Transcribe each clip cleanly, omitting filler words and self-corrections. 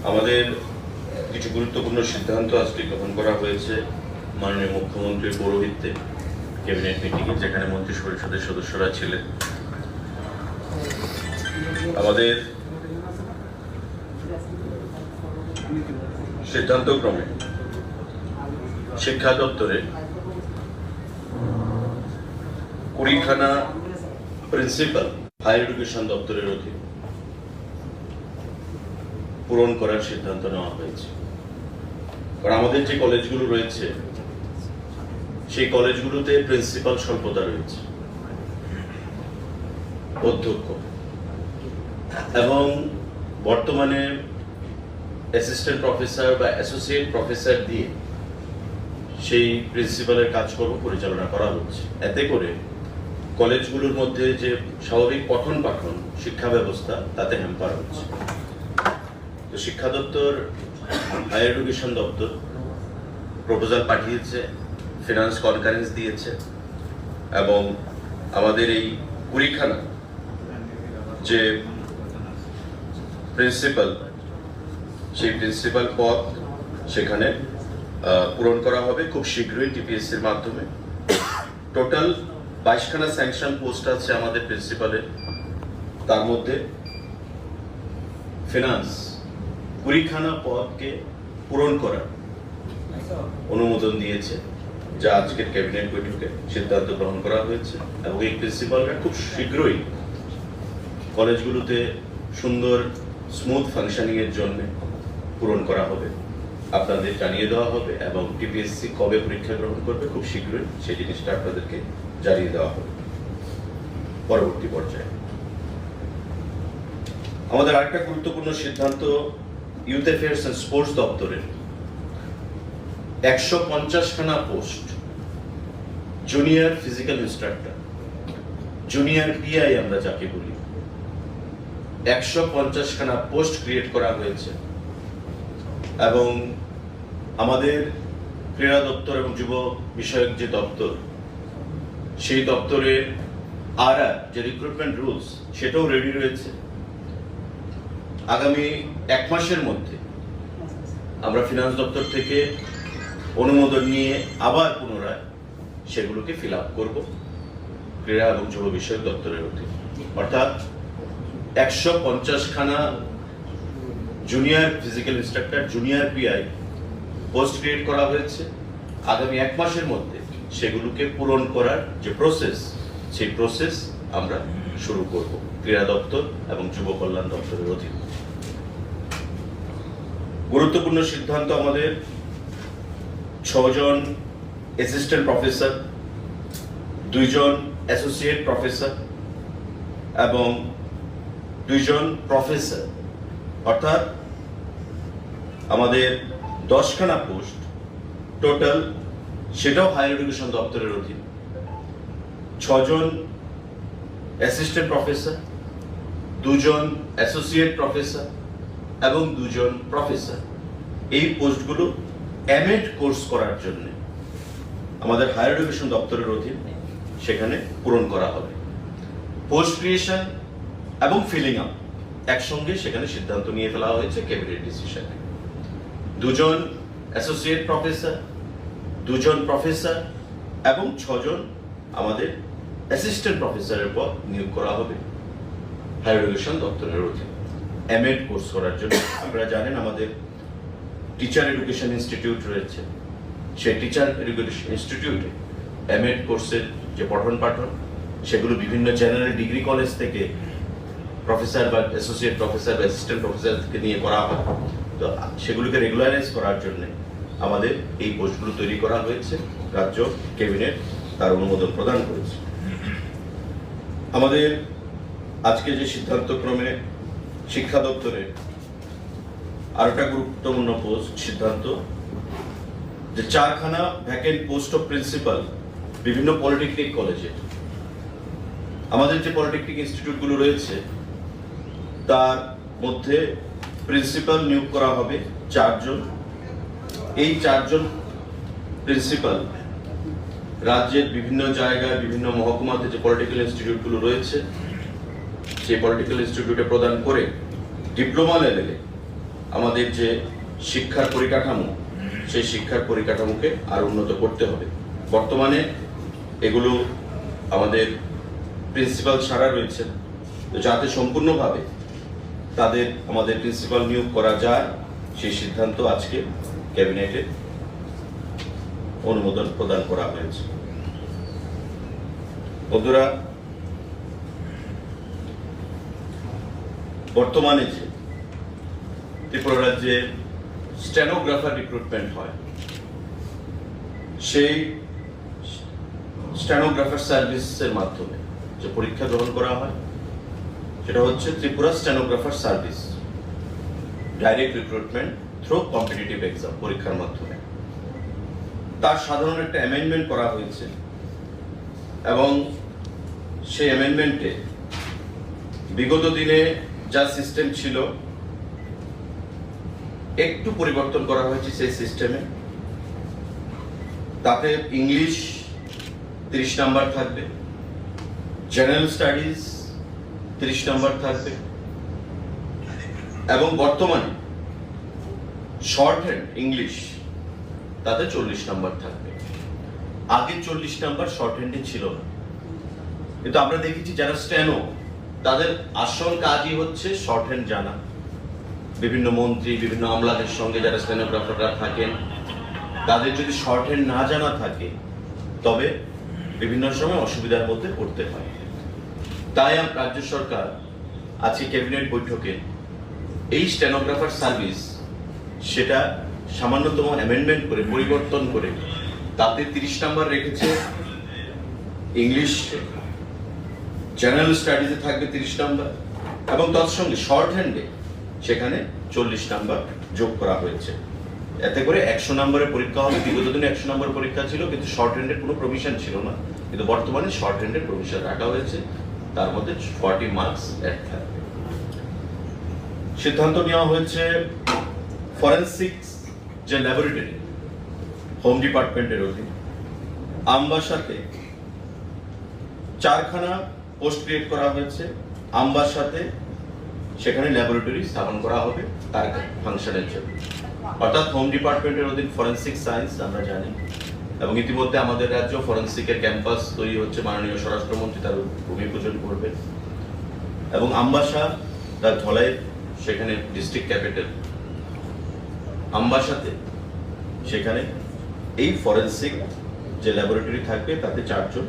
আমাদের কিছু গুরুত্বপূর্ণ সিদ্ধান্ত আজকে গ্রহণ করা হয়েছে মাননীয় মুখ্যমন্ত্রীর পৌরোহিত্যে ক্যাবিনেট মিটিংয়ে, যেখানে মন্ত্রী পরিষদের সদস্যরা ছিলেন। আমাদের সিদ্ধান্তক্রমে শিক্ষা দপ্তরে 20খানা প্রিন্সিপাল হায়ার এডুকেশন দপ্তরের অধীন পূরণ করার সিদ্ধান্ত নেওয়া হয়েছে। কারণ আমাদের যে কলেজগুলো রয়েছে সেই কলেজগুলোতে প্রিন্সিপাল স্বল্পতা রয়েছে, অধ্যক্ষ এবং বর্তমানে অ্যাসিস্ট্যান্ট প্রফেসর বা অ্যাসোসিয়েট প্রফেসর দিয়ে সেই প্রিন্সিপালের কাজকর্ম পরিচালনা করা হচ্ছে। এতে করে কলেজগুলোর মধ্যে যে স্বাভাবিক পঠন পাঠন শিক্ষা ব্যবস্থা তাতে হ্যাম্পার হচ্ছে। তো শিক্ষা দপ্তর হায়ার এডুকেশন দপ্তর প্রপোজাল পাঠিয়েছে, ফিনান্স কনকারেন্স দিয়েছে এবং আমাদের এই 20খানা যে প্রিন্সিপাল, সেই প্রিন্সিপাল পদ সেখানে পূরণ করা হবে খুব শীঘ্রই টিপিএসসির মাধ্যমে। টোটাল 22খানা স্যাংশন পোস্ট আছে আমাদের প্রিন্সিপালের, তার মধ্যে ফিনান্স 20খানা পদকে পূরণ করার অনুমোদন দিয়েছে, যা আজকের ক্যাবিনেট বৈঠকে সিদ্ধান্ত গ্রহণ করা হয়েছে। এবং এই প্রিন্সিপালরা খুব শীঘ্রই কলেজগুলোতে সুন্দর স্মুথ ফাংশনিং এর জন্য পূরণ করা হবে, আপনাদের জানিয়ে দেওয়া হবে এবং টিপিএসসি কবে পরীক্ষা গ্রহণ করবে খুব শীঘ্রই সেই জিনিসটা আপনাদেরকে জানিয়ে দেওয়া হবে পরবর্তী পর্যায়ে। আমাদের আরেকটা গুরুত্বপূর্ণ সিদ্ধান্ত ইউথ অ্যাফেয়ার্স এন্ড স্পোর্টস দপ্তরের 150খানা post junior physical instructor, junior PI আমরা যাকে বলি, 150খানা পোস্ট ক্রিয়েট করা হয়েছে। এবং আমাদের ক্রীড়া দপ্তর এবং যুব বিষয়ক যে দপ্তর, সেই দপ্তরের যে রিক্রুটমেন্ট রুলস সেটাও রেডি রয়েছে। আগামী 1 মাসের মধ্যে আমরা ফিনান্স দপ্তর থেকে অনুমোদন নিয়ে আবার পুনরায় সেগুলোকে ফিল আপ করবো ক্রীড়া এবং যুব বিষয়ক দপ্তরের অধীনে। অর্থাৎ 150খানা junior physical instructor, junior PI post create করা হয়েছে। আগামী 1 মাসের মধ্যে সেগুলোকে পূরণ করার যে প্রসেস, সেই প্রসেস আমরা শুরু করব ক্রীড়া দপ্তর এবং যুব কল্যাণ দপ্তরের অধীনে। গুরুত্বপূর্ণ সিদ্ধান্ত আমাদের 6 জন অ্যাসিস্ট্যান্ট প্রফেসর, 2 জন অ্যাসোসিয়েট প্রফেসর এবং 2 জন প্রফেসর, অর্থাৎ আমাদের 10খানা পোস্ট টোটাল, সেটাও হায়ার এডুকেশন দপ্তরের অধীন। 6 জন অ্যাসিস্ট্যান্ট প্রফেসর, 2 জন অ্যাসোসিয়েট প্রফেসর এবং 2 জন প্রফেসর, এই পোস্টগুলো এমএড কোর্স করার জন্য আমাদের হায়ার এডুকেশন দপ্তরের অধীন সেখানে পূরণ করা হবে। পোস্ট ক্রিয়েশন এবং ফিলিং আপ একসঙ্গে সেখানে সিদ্ধান্ত নিয়ে ফেলা হয়েছে ক্যাবিনেট ডিসিশনে। 2 জন অ্যাসোসিয়েট প্রফেসর, 2 জন প্রফেসর এবং 6 জন আমাদের অ্যাসিস্ট্যান্ট প্রফেসরের পদ নিয়োগ করা হবে হায়ার এডুকেশন দপ্তরের অধীনে এমএড কোর্স করার জন্য। আপনারা জানেন আমাদের টিচার এডুকেশন ইনস্টিটিউট রয়েছে, সেই টিচার এডুকেশন ইনস্টিটিউটে এমএড কোর্সের যে পঠন পাঠন সেগুলো বিভিন্ন জেনারেল ডিগ্রি কলেজ থেকে প্রফেসর বা অ্যাসোসিয়েট প্রফেসর বা অ্যাসিস্ট্যান্ট প্রফেসরকে নিয়ে করা হয়। তো সেগুলোকে রেগুলারাইজ করার জন্য আমাদের এই পোস্টগুলো তৈরি করা হয়েছে, রাজ্য ক্যাবিনেট তার অনুমোদন প্রদান করেছে। আমাদের আজকে যে সিদ্ধান্তক্রমে শিক্ষা দপ্তরে আর একটা গুরুত্বপূর্ণ সিদ্ধান্ত, যে 4খানা ভ্যাকেন্ট পোস্ট অফ প্রিন্সিপাল বিভিন্ন পলিটেকনিক কলেজে, আমাদের যে পলিটেকনিক ইনস্টিটিউটগুলো রয়েছে তার মধ্যে প্রিন্সিপাল নিয়োগ করা হবে 4 জন। এই 4 জন প্রিন্সিপাল রাজ্যের বিভিন্ন জায়গায় বিভিন্ন মহকুমাতে যে পলিটিক্যাল ইনস্টিটিউটগুলো রয়েছে সেই পলিটিক্যাল ইনস্টিটিউটে প্রদান করে ডিপ্লোমা লেভেলে আমাদের যে শিক্ষার পরিকাঠামো, সেই শিক্ষার পরিকাঠামোকে আর উন্নত করতে হবে। বর্তমানে এগুলো আমাদের প্রিন্সিপাল ছাড়া রয়েছে, তো যাতে সম্পূর্ণভাবে তাদের আমাদের প্রিন্সিপাল নিয়োগ করা যায় সেই সিদ্ধান্ত আজকে ক্যাবিনেটে অনুমোদন প্রদান করা হয়েছে। বন্ধুরা, বর্তমানে যে ত্রিপুরা রাজ্যে স্টেনোগ্রাফার রিক্রুটমেন্ট হয়, সেই স্টেনোগ্রাফার সার্ভিসের মাধ্যমে যে পরীক্ষা গ্রহণ করা হয় সেটা হচ্ছে Tripura stenographer service direct recruitment through competitive exam, পরীক্ষার মাধ্যমে। তার সাধারণ একটা অ্যামেন্ডমেন্ট করা হয়েছে এবং সেই অ্যামেন্ডমেন্টে বিগত দিনে যা সিস্টেম ছিল একটু পরিবর্তন করা হয়েছে সেই সিস্টেমে। তাতে ইংলিশ 30 নাম্বার থাকবে, জেনারেল স্টাডিজ 30 নাম্বার থাকবে এবং বর্তমানে শর্ট হ্যান্ড ইংলিশ তাতে 40 নাম্বার থাকবে। আগে 40 নাম্বার শর্ট হ্যান্ডে ছিল না, কিন্তু আমরা দেখেছি যারা স্টেনো তাদের আসল কাজই হচ্ছে শর্ট হ্যান্ড জানা। বিভিন্ন মন্ত্রী, বিভিন্ন আমলাদের সঙ্গে যারা স্টেনোগ্রাফাররা থাকেন, তাদের যদি শর্ট হ্যান্ড না জানা থাকে তবে বিভিন্ন সময় অসুবিধার মধ্যে পড়তে হয়। তাই রাজ্য সরকার আজকে ক্যাবিনেট বৈঠকে এই স্টেনোগ্রাফার সার্ভিস সেটা সামান্যতম অ্যামেন্ডমেন্ট করে পরিবর্তন করে তাতে 30 নাম্বার রেখেছে, ইংলিশ জেনারেল স্টাডিজে থাকবে 30 নাম্বার এবং তৎসঙ্গে শর্ট হ্যান্ডে সেখানে 40 নাম্বার যোগ করা হয়েছে। এতে করে 100 নম্বরের পরীক্ষা হবে। বিগত দিনে 100 নম্বর পরীক্ষা ছিল, কিন্তু শর্ট হ্যান্ডের কোনো প্রভিশন ছিল না, কিন্তু বর্তমানে শর্ট হ্যান্ডের প্রভিশন রাখা হয়েছে, তার মধ্যে 40 মার্কস অ্যাড থাকবে। সিদ্ধান্ত নেওয়া হয়েছে ফরেনসিক্স যে ল্যাবরেটরি হোম ডিপার্টমেন্টের অধীন আমবাসাতে 4খানা পোস্ট ক্রিয়েট করা হয়েছে। আমবাসাতে সেখানে ল্যাবরেটরি স্থাপন করা হবে তার ফাংশনের জন্য, অর্থাৎ হোম ডিপার্টমেন্টের অধীন ফরেনসিক সায়েন্স আমরা জানি, এবং ইতিমধ্যে আমাদের রাজ্য ফরেনসিকের ক্যাম্পাস তৈরি হচ্ছে। মাননীয় স্বরাষ্ট্রমন্ত্রী তার ভূমি পূজন করবেন এবং আমবাসা তার ধলাই সেখানে ডিস্ট্রিক্ট ক্যাপিটাল আমবাসাতে সেখানে এই ফরেনসিক যে ল্যাবরেটরি থাকবে তাতে 4 জন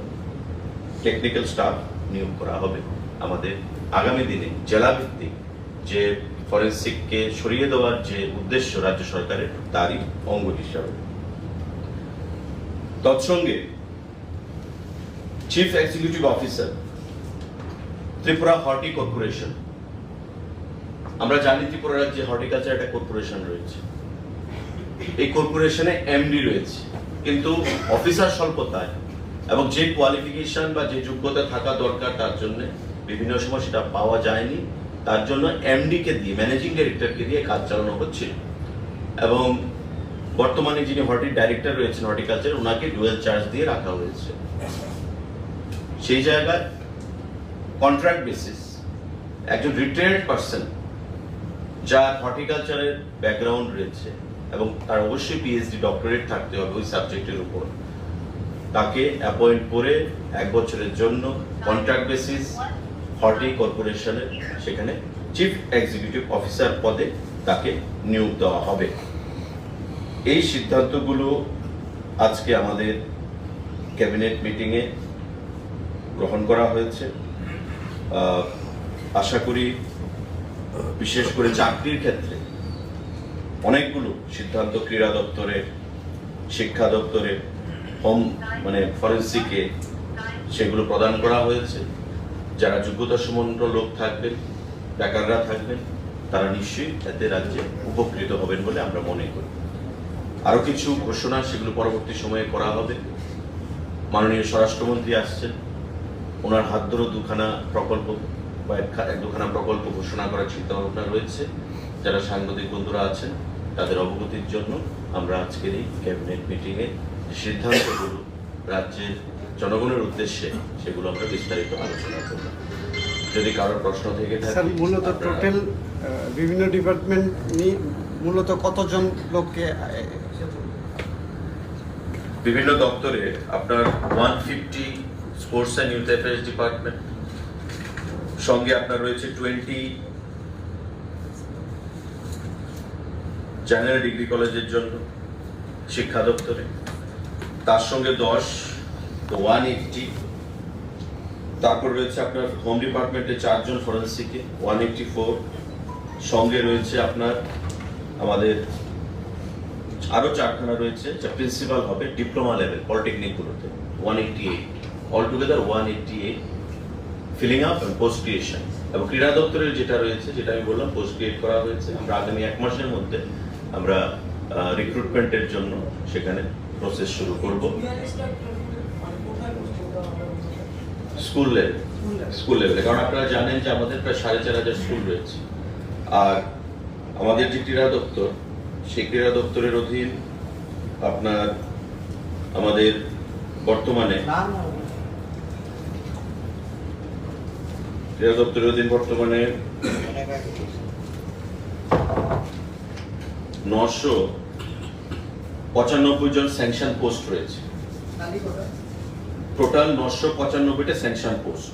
টেকনিক্যাল স্টাফ নিয়োগ করা হবে। আমাদের আগামী দিনে জেলা ভিত্তিক যে ফরেনসিককে সরিয়ে দেওয়ার যে উদ্দেশ্য রাজ্য সরকারের, তারই অঙ্গ হিসাবে। তৎসঙ্গে chief executive officer Tripura horti corporation, আমরা জানি ত্রিপুরা রাজ্যে হর্টিকালচার একটা কর্পোরেশন রয়েছে, এই কর্পোরেশনে এমডি রয়েছে, কিন্তু অফিসার স্বল্পতায় এবং যে কোয়ালিফিকেশন বা যে যোগ্যতা থাকা দরকার তার জন্য বিভিন্ন সময় সেটা পাওয়া যায়নি। তার জন্য এমডি কে দিয়ে, ম্যানেজিং ডাইরেক্টরকে দিয়ে কাজ চালানো হচ্ছিল এবং বর্তমানে যিনি ডাইরেক্টর রয়েছেন হর্টিকালচার, ওনাকে ডুয়েল চার্জ দিয়ে রাখা হয়েছে। সেই জায়গায় কন্ট্রাক্ট বেসিস একজন রিটায়ার্ড পার্সন যার হর্টিকালচারের ব্যাকগ্রাউন্ড রয়েছে এবং তার অবশ্যই পিএইচডি ডক্টরেট থাকতে হবে ওই সাবজেক্টের উপর, তাকে অ্যাপয়েন্ট করে 1 বছরের জন্য কন্ট্রাক্ট বেসিস হর্টি কর্পোরেশনের সেখানে চিফ এক্সিকিউটিভ অফিসার পদে তাকে নিয়োগ দেওয়া হবে। এই সিদ্ধান্তগুলো আজকে আমাদের ক্যাবিনেট মিটিংয়ে গ্রহণ করা হয়েছে। আশা করি বিশেষ করে চাকরির ক্ষেত্রে অনেকগুলো সিদ্ধান্ত ক্রীড়া দপ্তরে, শিক্ষা দপ্তরে, হোম ফরেনসিকে সেগুলো প্রদান করা হয়েছে। যারা যোগ্যতা সম্পন্ন লোক থাকবেন, বেকাররা থাকবেন, তারা নিশ্চয়ই এতে রাজ্যে উপকৃত হবেন বলে আমরা মনে করি। আরো কিছু ঘোষণা সেগুলো পরবর্তী সময়ে করা হবে। মাননীয় স্বরাষ্ট্রমন্ত্রী আসছেন, ওনার হাত ধরে 2খানা প্রকল্প বা 1-2খানা প্রকল্প ঘোষণা করার চিন্তা ভাবনা রয়েছে। যারা সাংবাদিক বন্ধুরা আছেন তাদের অবগতির জন্য আমরা আজকের এই ক্যাবিনেট মিটিংয়ে সিদ্ধান্তগুলো রাজ্যের জনগণের উদ্দেশ্যে সেগুলো আমরা বিস্তারিত আলোচনা করব। যদি কারোর প্রশ্ন থেকে থাকে, মূলত টোটাল বিভিন্ন ডিপার্টমেন্ট মূলত কতজন লোককে? বিভিন্ন দপ্তরে আপনার 150 sports and youth affairs department, সঙ্গে আপনার রয়েছে 20 জেনারেল ডিগ্রি কলেজের জন্য শিক্ষা দপ্তরে, তার সঙ্গে 10 তো 180। তারপর রয়েছে আপনার হোম ডিপার্টমেন্টে 4 জন ফরেন্সিকে 184, সঙ্গে রয়েছে আপনার আমাদের আরো 4খানা রয়েছে যা প্রিন্সিপাল হবে ডিপ্লোমা লেভেল পলিটেকনিকগুলোতে 188, অল টুগেদার 188 ফিলিং আপ এবং পোস্ট ক্রিয়েশন। এবং ক্রীড়া দপ্তরের যেটা রয়েছে, যেটা আমি বললাম পোস্ট ক্রিয়েট করা হয়েছে, আমরা আগামী 1 মাসের মধ্যে আমরা রিক্রুটমেন্টের জন্য সেখানে প্রসেস শুরু করব। স্কুল লেভেলে, কারণ আপনারা জানেন যে আমাদের প্রায় 4500 স্কুল রয়েছে। আর আমাদের যে ক্রীড়া দপ্তর, সেই ক্রীড়া দপ্তরের অধীন আপনার আমাদের বর্তমানে ক্রীড়া দপ্তরের অধীন বর্তমানে 995 জন স্যাংশন পোস্ট রয়েছে। টোটাল 995টা স্যাংশন পোস্ট।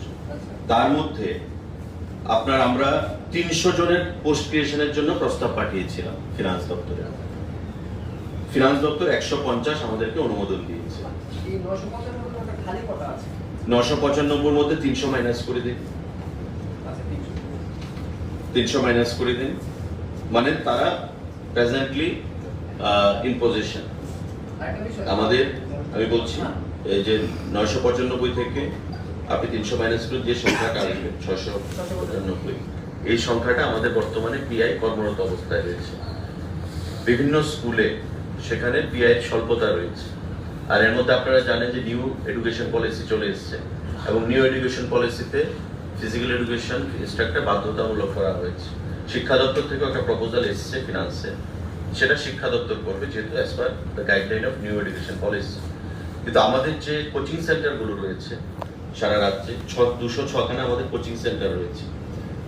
তার মধ্যে আপনার আমরা 300 জনের পোস্ট ক্রিয়েশনের জন্য প্রস্তাব পাঠিয়েছিলাম ফিনান্স দপ্তরে। ফিনান্স দপ্তর 150 আমাদেরকে অনুমোদন দিয়েছে। 995 মধ্যে 300 মাইনাস করে দিন, 300 মাইনাস করে দিন, মানে তারা প্রেজেন্টলি ইন পজিশন। আমাদের আমি বলছি যে 995 থেকে আপনি 300 মাইনাস করে যে সংখ্যাটা আসবে 695, এই সংখ্যাটা আমাদের বর্তমানে পিআই কর্মরত অবস্থায় রয়েছে। বিভিন্ন স্কুলে সেখানে পিআই স্বল্পতা রয়েছে। আর এর মধ্যে আপনারা জানেন যে নিউ এডুকেশন পলিসি চলে এসেছে, এবং নিউ এডুকেশন পলিসিতে ফিজিক্যাল এডুকেশন ইনস্ট্রাক্টর বাধ্যতামূলক করা হয়েছে। শিক্ষা দপ্তর থেকে একটা প্রপোজাল এসেছে ফিনান্সে, সেটা শিক্ষা দপ্তর করবে যেহেতু as per the guideline of new education policy. কিন্তু আমাদের যে কোচিং সেন্টারগুলো রয়েছে সারা রাজ্যে 206খানা আমাদের কোচিং সেন্টার রয়েছে,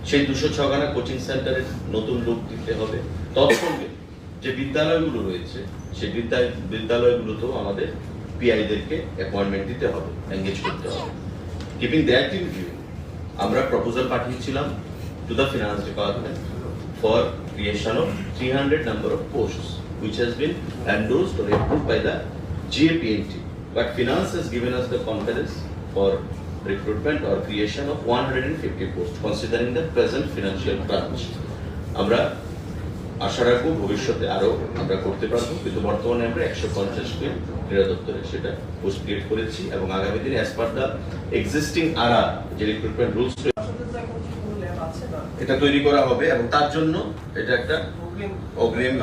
সেই 206খানা কোচিং সেন্টারে নতুন লোক দিতে হবে। তৎসঙ্গে যে বিদ্যালয়গুলো রয়েছে সেই বিদ্যালয়গুলোতেও আমাদের পিআইদেরকে অ্যাপয়েন্টমেন্ট দিতে হবে, এনগেজ করতে হবে। কিপিং দ্যাট ইন ভিউ, আমরা প্রপোজাল পাঠিয়েছিলাম to the finance department for creation of 300 number of posts, which has been endorsed or approved by the GAPNT. But finance has given us the confidence for recruitment or creation of 150 posts, considering the present financial crunch. আমরা আশা রাখবো ভবিষ্যতে আরো আমরা করতে পারবো, কিন্তু বর্তমানে আমরা 150 কে ক্রীড়া দপ্তরে সেটা পোস্ট ক্রিয়েট করেছি, এবং আগামী দিনে অ্যাজ পার দ্য এক্সিস্টিং যে রিক্রুটমেন্ট রুলস এটা তৈরি করা হবে। এবং তার জন্য এটা একটা অগ্রিম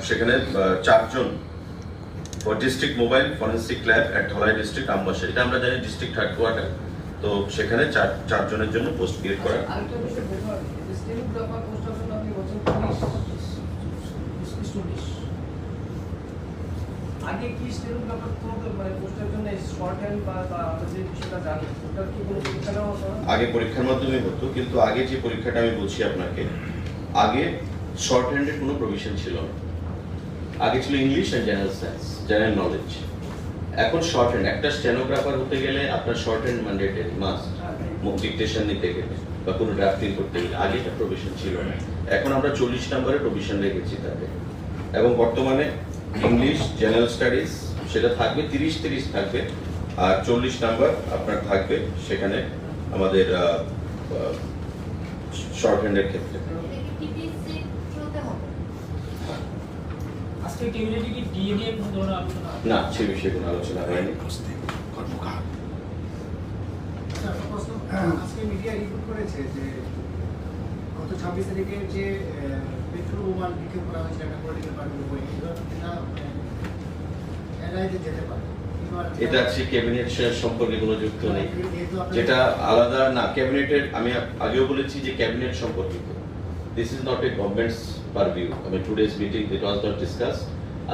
সেখানে 4 জন for district mobile forensic lab at Dhalai district Ambassa, এটা আমরা জানি ডিস্ট্রিক্ট হেডকোয়ার্টার, তো সেখানে 4 জনের জন্য পোস্ট ক্রিয়েট করা। আগে কি স্টেনোগ্রাফার মানে পোস্টের জন্য শর্ট হ্যান্ড বা যে বিষয়টা জানি ওটা কি কোনো পরীক্ষা নেওয়া হতো? আগে পরীক্ষার মাধ্যমে হতো, কিন্তু আগে যে পরীক্ষাটা আমি বলছি আপনাকে, আগে শর্ট হ্যান্ডের কোনো প্রভিশন ছিল না। আগে ছিল English and general science, general knowledge. এখন শর্ট হ্যান্ড, একটা স্টেনোগ্রাফার হতে গেলে আপনার শর্ট হ্যান্ড ম্যান্ডেটরি মাস্ট, মুখ ডিকটেশন নিতে গেলে বা কোনো ড্রাফটিং করতে গেলে। আগে একটা প্রভিশন ছিল না, এখন আমরা 40 নম্বরের প্রভিশন রেখেছি তাদের। এবং বর্তমানে ইংলিশ জেনারেল স্টাডিজ সেটা থাকবে 30 থাকবে, আর 40 নাম্বার আপনার থাকবে সেখানে আমাদের শর্ট হ্যান্ডের ক্ষেত্রে। আজকে টেবিলে কি ডিএ নিয়ে কোনো ধরনের আলোচনা? না, সে বিষয়ে কোনো আলোচনা হয়নি। আজকে মিডিয়া রিপোর্ট করেছে যে গত 26 তারিখে যে পেট্রোল বোমা বিক্রি করা হয়েছে একটা পলিটিক্যাল পার্টির বই, এনআইতে যেতে পারে। এটা আছে ক্যাবিনেট সম্পর্কে কোনো যুক্ত নেই, যেটা আলাদা না। ক্যাবিনেটের আমি আগেও বলেছি যে ক্যাবিনেট সম্পর্কিত, this is not a government's purview. আমি today's meeting it was not discuss.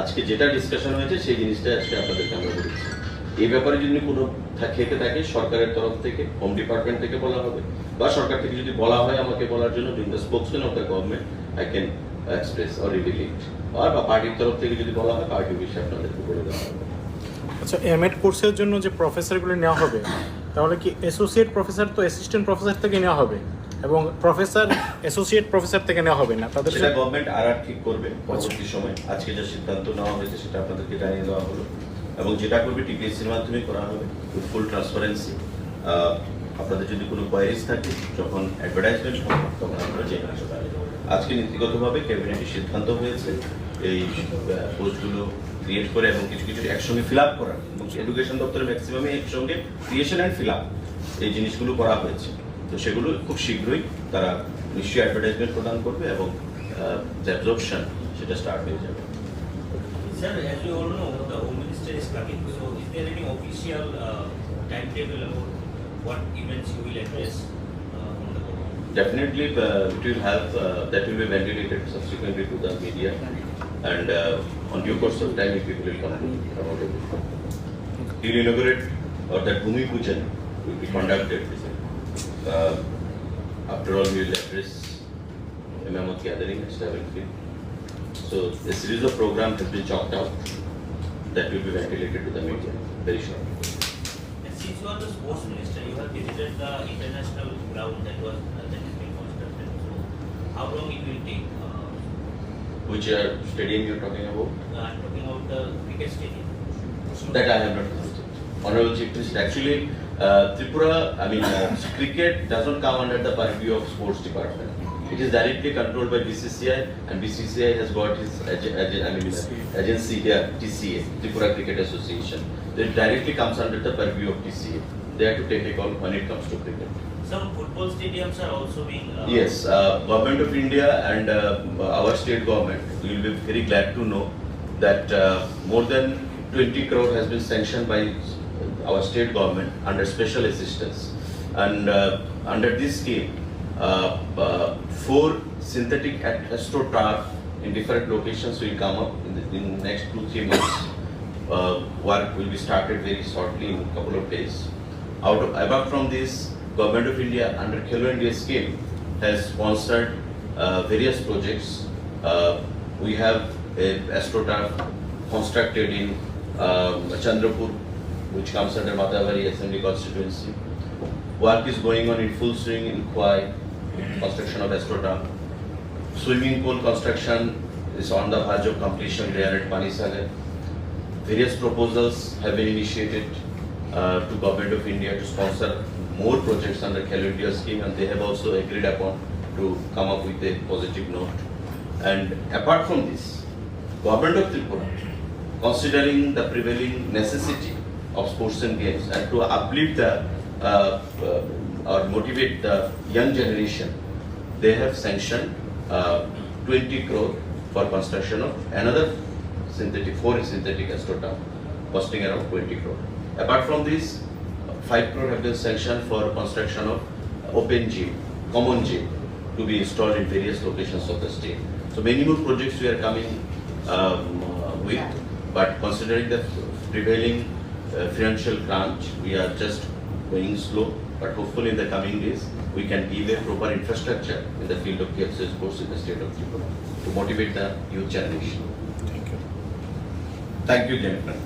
আজকে যেটা ডিসকাশন হয়েছে সেই জিনিসটা আজকে আপনাদেরকে আমরা বলেছি। এই ব্যাপারে যদি কোনো থেকে থাকে সরকারের তরফ থেকে, হোম ডিপার্টমেন্ট থেকে বলা হবে, বা সরকার থেকে যদি বলা হয় আমাকে বলার জন্য, being the spokesman of the government I can express or reveal it, আর বা পার্টির তরফ থেকে যদি বলা হয় পার্টি বিষয়ে আপনাদেরকে বলে দেওয়া হবে। আচ্ছা, এমএড কোর্সের জন্য যে প্রফেসরগুলো নেওয়া হবে, তাহলে কি অ্যাসোসিয়েট প্রফেসর তো অ্যাসিস্ট্যান্ট প্রফেসর থেকে নেওয়া হবে এবং প্রফেসর অ্যাসোসিয়েট প্রফেসর থেকে নেওয়া হবে না? তাদের সেটা গভর্নমেন্ট আর ঠিক করবে পরবর্তী সময়। আজকে যে সিদ্ধান্ত নেওয়া হয়েছে সেটা আপনাদেরকে জানিয়ে দেওয়া হলো, এবং যেটা করবে টিপিএসসির মাধ্যমে করা হবে উইথ ফুল ট্রান্সপারেন্সি। আপনাদের যদি কোনো কোয়ারিজ থাকে যখন অ্যাডভার্টাইজমেন্ট হবে তখন আপনারা জেনে আসতে পারেন। আজকে নীতিগতভাবে ক্যাবিনেটের সিদ্ধান্ত হয়েছে এই পোস্টগুলো ক্রিয়েট করে এবং কিছু কিছু একসঙ্গে ফিল আপ করা, এবং এডুকেশন দপ্তরের ম্যাক্সিমামে একসঙ্গে ক্রিয়েশন অ্যান্ড ফিল আপ এই জিনিসগুলো করা হয়েছে। তো সেগুলো খুব শীঘ্রই তারা নিশ্চয়ই অ্যাডভার্টাইজমেন্ট প্রদান করবে এবং যে অ্যাবজর্পশন সেটা স্টার্ট হয়ে যাবে। Sir, as you all know, the Home Minister is coming. So, is there any official timetable about what events you will address on the board? Definitely, it will have that will be ventilated subsequently to the media, and on due course of time, people will come about it. He will inaugurate or that Bhumi Pujan will be conducted. After all, we will address a mammoth gathering at Stavelfield. So a series of programs has been chalked out that will be ventilated to the media very shortly. And since you are the sports minister, you have visited the international ground that is being constructed. So, how long it will take? Which stadium you are talking about? I'm talking about the cricket stadium. That I have not visited. Honorable Chief Minister, actually, Tripura, cricket doesn't come under the purview of sports department. It is directly controlled by BCCI, and BCCI has got his agency here, TCA, Tripura Cricket Association. It directly comes under the purview of TCA. They have to take a call when it comes to cricket. Some football stadiums are also being. Yes, Government of India and our state government will be very glad to know that more than 20 crore has been sanctioned by our state government under special assistance, and under this scheme, 4 synthetic astroturf in different locations will come up in the next 2-3 months. Work will be started very shortly in a couple of days. Apart from this, Government of India under Khelo India scheme has sponsored various projects. We have a astroturf constructed in Chandrapur, which comes under Matavari Assembly constituency. Work is going on in full swing in Khwai, construction of astroturf. Swimming pool construction is on the verge of completion there at Panisale. Various proposals have been initiated to Government of India to sponsor more projects under Khelo India scheme, and they have also agreed upon to come up with a positive note. And apart from this, Government of Tripura, considering the prevailing necessity of sports and games and to uplift the or motivate the young generation, they have sanctioned 20 crore for construction of another 4 synthetic astroturf costing around 20 crore. Apart from this, 5 crore have been sanctioned for construction of open gym, common gym to be installed in various locations of the state. So many more projects we are coming with, but considering the prevailing financial crunch, we are just going slow, but hopefully in the coming days we can give a proper infrastructure in the field of KFC sports in the state of Tripura to motivate the youth generation. Thank you. Thank you, gentlemen.